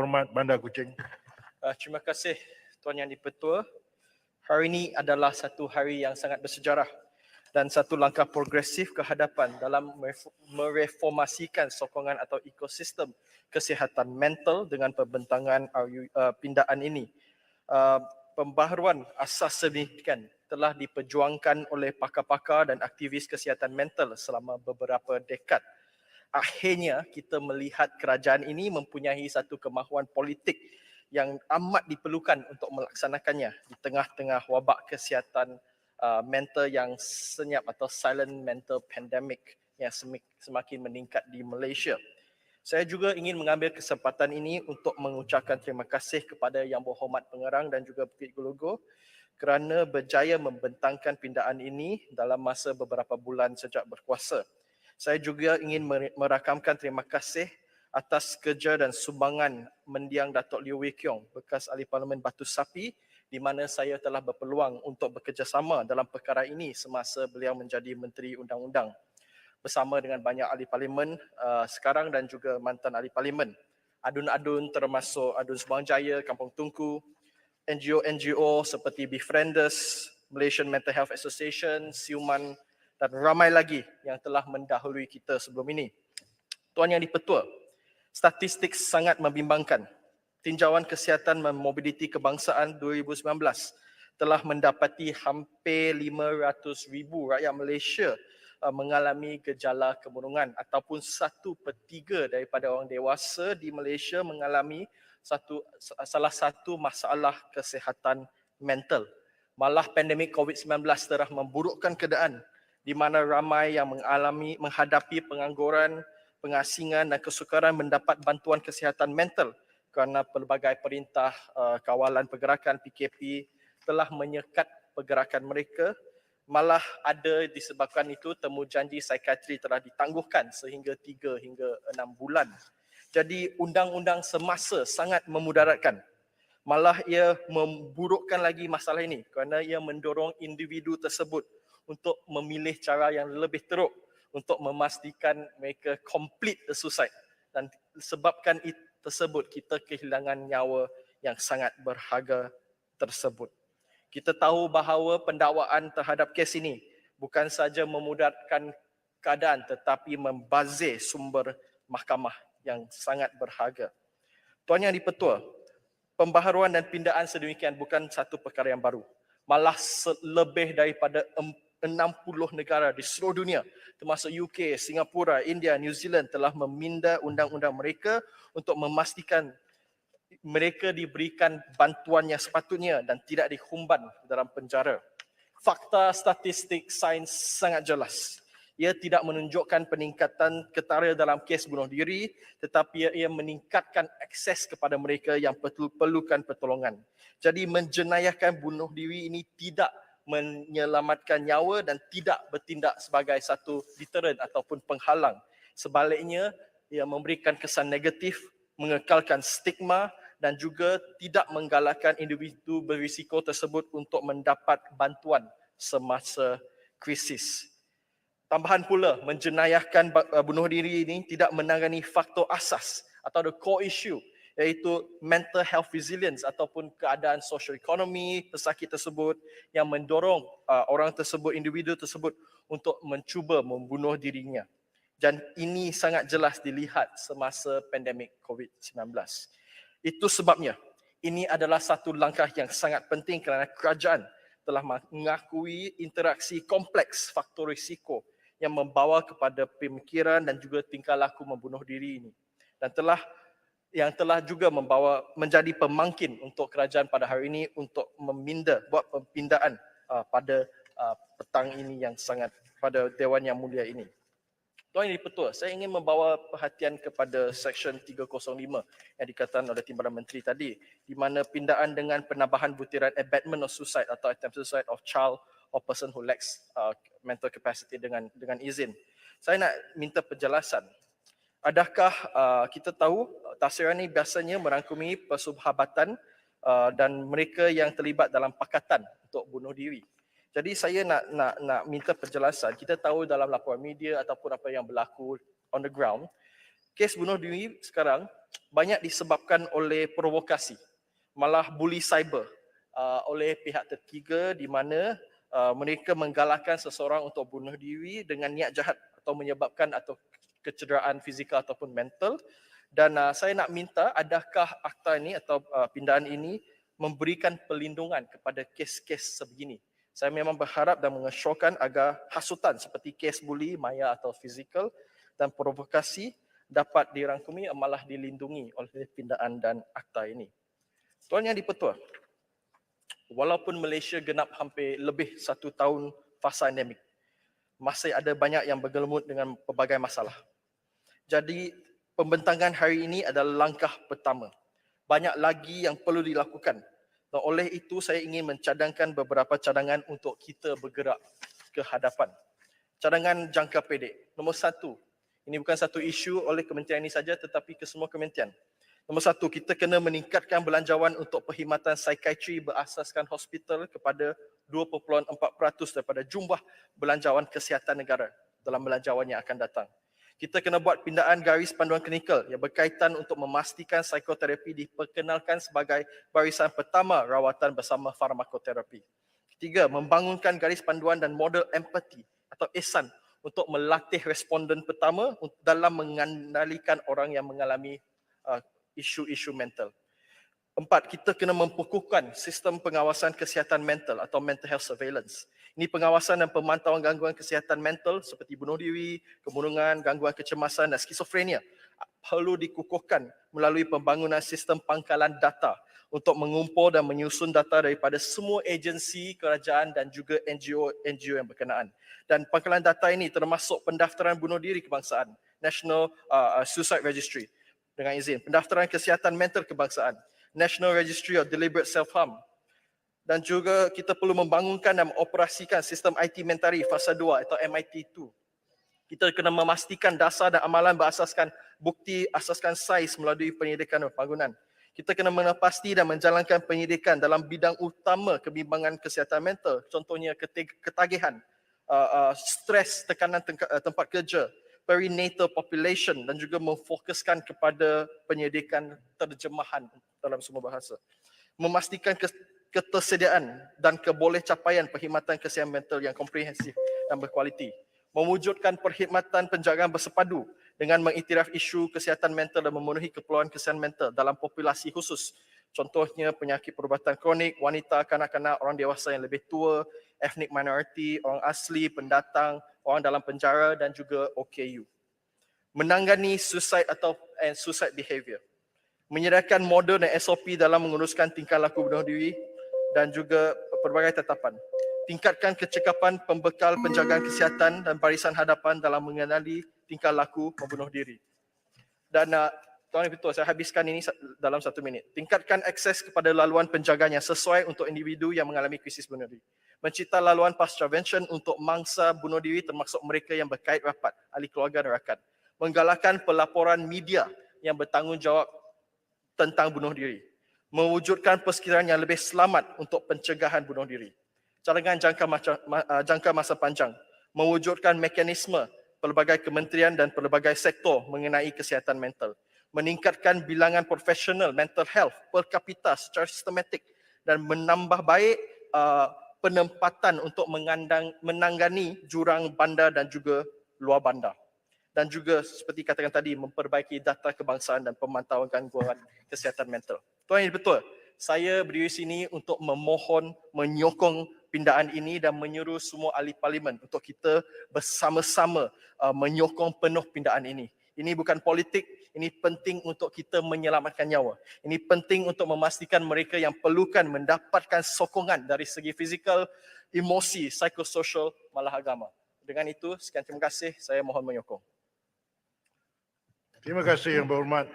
Hormat Bandar Kuching. Terima kasih Tuan Yang di-Pertua. Hari ini adalah satu hari yang sangat bersejarah dan satu langkah progresif ke hadapan dalam mereformasikan sokongan atau ekosistem kesihatan mental dengan pembentangan pindaan ini. Pembaharuan asas sedemikian telah diperjuangkan oleh pakar-pakar dan aktivis kesihatan mental selama beberapa dekad. Akhirnya kita melihat kerajaan ini mempunyai satu kemahuan politik yang amat diperlukan untuk melaksanakannya di tengah-tengah wabak kesihatan mental yang senyap atau silent mental pandemic yang semakin meningkat di Malaysia. Saya juga ingin mengambil kesempatan ini untuk mengucapkan terima kasih kepada Yang Berhormat Pengarang dan juga Bukit Gelogo kerana berjaya membentangkan pindaan ini dalam masa beberapa bulan sejak berkuasa. Saya juga ingin merakamkan terima kasih atas kerja dan sumbangan mendiang Datuk Liew Wee Keong, bekas Ahli Parlimen Batu Sapi, di mana saya telah berpeluang untuk bekerjasama dalam perkara ini semasa beliau menjadi Menteri Undang-Undang bersama dengan banyak ahli parlimen sekarang dan juga mantan ahli parlimen. Adun-adun termasuk Adun Subang Jaya, Kampung Tungku, NGO-NGO seperti Befrienders, Malaysian Mental Health Association, Siuman dan ramai lagi yang telah mendahului kita sebelum ini. Tuan Yang di-Pertua, statistik sangat membimbangkan. Tinjauan Kesihatan dan Mobiliti Kebangsaan 2019 telah mendapati hampir 500,000 rakyat Malaysia mengalami gejala kemurungan ataupun 1/3 daripada orang dewasa di Malaysia mengalami salah satu masalah kesihatan mental. Malah pandemik COVID-19 telah memburukkan keadaan di mana ramai yang menghadapi pengangguran, pengasingan dan kesukaran mendapat bantuan kesihatan mental kerana pelbagai perintah kawalan pergerakan PKP telah menyekat pergerakan mereka. Malah ada disebabkan itu temujanji psikiatri telah ditangguhkan sehingga 3 hingga 6 bulan. Jadi undang-undang semasa sangat memudaratkan. Malah ia memburukkan lagi masalah ini kerana ia mendorong individu tersebut untuk memilih cara yang lebih teruk untuk memastikan mereka complete the suicide, dan sebabkan tersebut kita kehilangan nyawa yang sangat berharga tersebut. Kita tahu bahawa pendakwaan terhadap kes ini bukan saja memudaratkan keadaan tetapi membazir sumber mahkamah yang sangat berharga. Tuan Yang di-Pertua, pembaharuan dan pindaan sedemikian bukan satu perkara yang baru. Malah lebih daripada 60 negara di seluruh dunia termasuk UK, Singapura, India, New Zealand telah meminda undang-undang mereka untuk memastikan mereka diberikan bantuan yang sepatutnya dan tidak dihumban dalam penjara. Fakta statistik sains sangat jelas. Ia tidak menunjukkan peningkatan ketara dalam kes bunuh diri tetapi ia meningkatkan akses kepada mereka yang perlukan pertolongan. Jadi menjenayahkan bunuh diri ini tidak menyelamatkan nyawa dan tidak bertindak sebagai satu deterrent ataupun penghalang. Sebaliknya, ia memberikan kesan negatif, mengekalkan stigma dan juga tidak menggalakkan individu berisiko tersebut untuk mendapat bantuan semasa krisis. Tambahan pula, menjenayahkan bunuh diri ini tidak menangani faktor asas atau the core issue, iaitu mental health resilience ataupun keadaan sosioekonomi pesakit tersebut yang mendorong orang tersebut, individu tersebut untuk mencuba membunuh dirinya. Dan ini sangat jelas dilihat semasa pandemik COVID-19. Itu sebabnya ini adalah satu langkah yang sangat penting kerana kerajaan telah mengakui interaksi kompleks faktor risiko yang membawa kepada pemikiran dan juga tingkah laku membunuh diri ini. Dan yang telah juga menjadi pemangkin untuk kerajaan pada hari ini untuk buat pembindaan pada petang ini yang sangat pada Dewan Yang Mulia ini. Tuan Yang di-Pertua, saya ingin membawa perhatian kepada Seksyen 305 yang dikatakan oleh Timbalan Menteri tadi, di mana pindaan dengan penambahan butiran abatement of suicide atau attempt suicide of child or person who lacks mental capacity dengan izin. Saya nak minta penjelasan. Adakah kita tahu tafsiran ini biasanya merangkumi persahabatan dan mereka yang terlibat dalam pakatan untuk bunuh diri. Jadi saya nak minta penjelasan. Kita tahu dalam laporan media ataupun apa yang berlaku on the ground, kes bunuh diri sekarang banyak disebabkan oleh provokasi, malah bully cyber oleh pihak ketiga di mana mereka menggalakkan seseorang untuk bunuh diri dengan niat jahat atau menyebabkan atau kecederaan fizikal ataupun mental. Dan saya nak minta, adakah akta ini atau pindahan ini memberikan perlindungan kepada kes-kes sebegini? Saya memang berharap dan mengesyorkan agar hasutan seperti kes bully, maya atau fizikal dan provokasi dapat dirangkumi malah dilindungi oleh pindaan dan akta ini. Tuan Yang di-Pertua, walaupun Malaysia genap hampir lebih 1 tahun fasa endemik, masih ada banyak yang bergelimut dengan pelbagai masalah. Jadi pembentangan hari ini adalah langkah pertama. Banyak lagi yang perlu dilakukan. Dan oleh itu saya ingin mencadangkan beberapa cadangan untuk kita bergerak ke hadapan. Cadangan jangka pendek. Nombor 1, ini bukan satu isu oleh kementerian ini saja tetapi ke semua kementerian. Nombor 1, kita kena meningkatkan belanjawan untuk perkhidmatan psikiatri berasaskan hospital kepada 2.4% daripada jumlah belanjawan kesihatan negara dalam belanjawan yang akan datang. Kita kena buat pindaan garis panduan klinikal yang berkaitan untuk memastikan psikoterapi diperkenalkan sebagai barisan pertama rawatan bersama farmakoterapi. Ketiga, membangunkan garis panduan dan model empati atau ihsan untuk melatih responden pertama dalam mengendalikan orang yang mengalami isu-isu mental. 4, kita kena memperkukuhkan sistem pengawasan kesihatan mental atau mental health surveillance. Ini pengawasan dan pemantauan gangguan kesihatan mental seperti bunuh diri, kemurungan, gangguan kecemasan dan skizofrenia perlu dikukuhkan melalui pembangunan sistem pangkalan data untuk mengumpul dan menyusun data daripada semua agensi kerajaan dan juga NGO yang berkenaan. Dan pangkalan data ini termasuk pendaftaran bunuh diri kebangsaan, National Suicide Registry dengan izin, pendaftaran kesihatan mental kebangsaan, National Registry of Deliberate Self-Harm. Dan juga kita perlu membangunkan dan mengoperasikan sistem IT Mentari Fasa 2 atau MIT2. Kita kena memastikan dasar dan amalan berasaskan bukti asaskan saiz melalui penyidikan dan pembangunan. Kita kena menepasti dan menjalankan penyidikan dalam bidang utama kebimbangan kesihatan mental, contohnya ketagihan, stres, tekanan tempat kerja, perinatal population dan juga memfokuskan kepada penyidikan terjemahan dalam semua bahasa. Memastikan ketersediaan dan kebolehcapaian perkhidmatan kesihatan mental yang komprehensif dan berkualiti. Mewujudkan perkhidmatan penjagaan bersepadu dengan mengiktiraf isu kesihatan mental dan memenuhi keperluan kesihatan mental dalam populasi khusus. Contohnya penyakit perubatan kronik, wanita, kanak-kanak, orang dewasa yang lebih tua, ethnic minority, orang asli, pendatang, orang dalam penjara dan juga OKU. Menangani suicide atau suicide behavior. Menyediakan model dan SOP dalam menguruskan tingkah laku bunuh diri dan juga pelbagai tetapan. Tingkatkan kecekapan pembekal penjagaan kesihatan dan barisan hadapan dalam mengenali tingkah laku membunuh diri. Dan Tuan Ketua, saya habiskan ini dalam 1 minit. Tingkatkan akses kepada laluan penjagaan yang sesuai untuk individu yang mengalami krisis bunuh diri. Mencipta laluan past intervention untuk mangsa bunuh diri termasuk mereka yang berkait rapat, ahli keluarga dan rakan. Menggalakkan pelaporan media yang bertanggungjawab tentang bunuh diri. Mewujudkan persekitaran yang lebih selamat untuk pencegahan bunuh diri. Cadangan jangka masa panjang. Mewujudkan mekanisme pelbagai kementerian dan pelbagai sektor mengenai kesihatan mental. Meningkatkan bilangan profesional mental health per kapita secara sistematik dan menambah baik penempatan untuk menangani jurang bandar dan juga luar bandar. Dan juga seperti katakan tadi, memperbaiki data kebangsaan dan pemantauan gangguan kesihatan mental. Tuan Yang Betul, saya berdiri sini untuk memohon, menyokong pindaan ini dan menyuruh semua ahli parlimen untuk kita bersama-sama menyokong penuh pindaan ini. Ini bukan politik, ini penting untuk kita menyelamatkan nyawa. Ini penting untuk memastikan mereka yang perlukan mendapatkan sokongan dari segi fizikal, emosi, psikososial, malah agama. Dengan itu, sekian terima kasih, saya mohon menyokong. Terima kasih Yang Berhormat